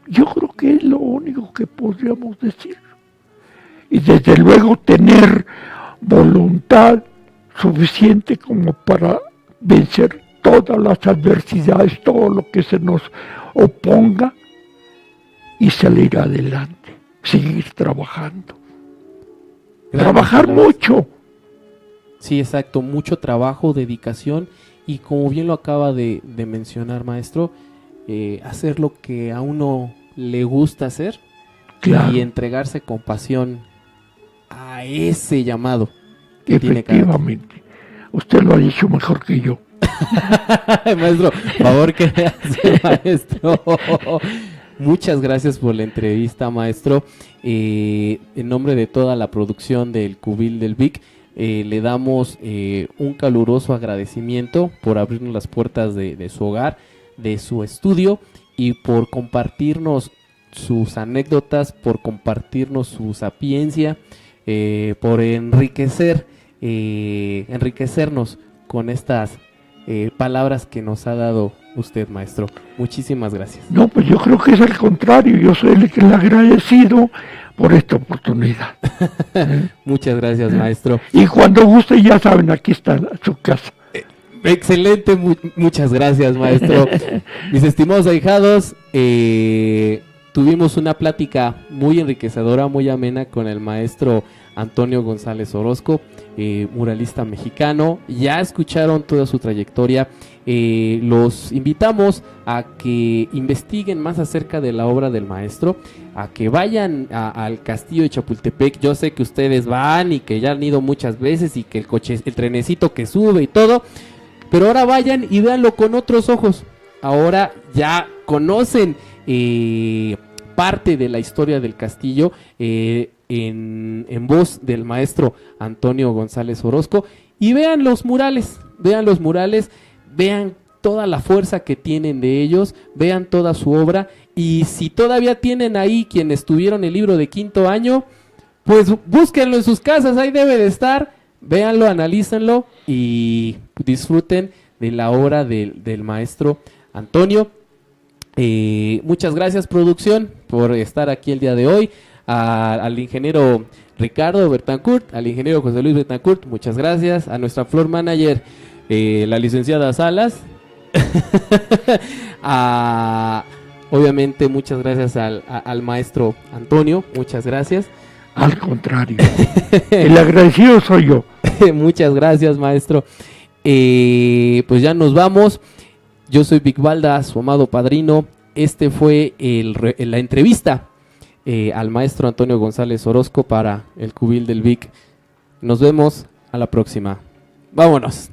Yo creo que es lo único que podríamos decir. Y desde luego tener voluntad suficiente como para vencer todas las adversidades, todo lo que se nos oponga y salir adelante, seguir trabajando. Trabajar mucho. Sí, exacto, mucho trabajo, dedicación y como bien lo acaba de mencionar, maestro, hacer lo que a uno le gusta hacer, Claro. y entregarse con pasión a ese llamado que tiene cada Efectivamente. Usted lo ha dicho mejor que yo. maestro, por favor, que hace, maestro. Muchas gracias por la entrevista, maestro. En nombre de toda la producción del Cubil del Vic, le damos un caluroso agradecimiento por abrirnos las puertas de su hogar, de su estudio y por compartirnos sus anécdotas, por compartirnos su sapiencia, por enriquecernos con estas palabras que nos ha dado usted, maestro. Muchísimas gracias. No, pues yo creo que es al contrario. Yo soy el agradecido por esta oportunidad. Muchas gracias, maestro. Y cuando guste, ya saben, aquí está su casa. Excelente, muchas gracias, maestro. Mis estimados ahijados, tuvimos una plática muy enriquecedora, muy amena con el maestro Antonio González Orozco, muralista mexicano. Ya escucharon toda su trayectoria. Los invitamos a que investiguen más acerca de la obra del maestro, a que vayan al castillo de Chapultepec. Yo sé que ustedes van y que ya han ido muchas veces y que el trenecito que sube y todo, pero ahora vayan y véanlo con otros ojos. Ahora ya conocen parte de la historia del castillo. en voz del maestro Antonio González Orozco. Y vean los murales, vean toda la fuerza que tienen de ellos, vean toda su obra. Y si todavía tienen ahí quienes tuvieron el libro de quinto año, pues búsquenlo en sus casas, ahí debe de estar. Véanlo, analícenlo y disfruten de la obra del maestro Antonio. Muchas gracias, producción, por estar aquí el día de hoy. Al ingeniero Ricardo Bertancourt, al ingeniero José Luis Bertancourt, muchas gracias. A nuestra floor manager, la licenciada Salas. Obviamente, muchas gracias al maestro Antonio, muchas gracias. Al contrario, el agradecido soy yo. Muchas gracias, maestro. Pues ya nos vamos. Yo soy Vic Balda, su amado padrino. Este fue la entrevista al maestro Antonio González Orozco para el Cubil del Vic. Nos vemos a la próxima. Vámonos.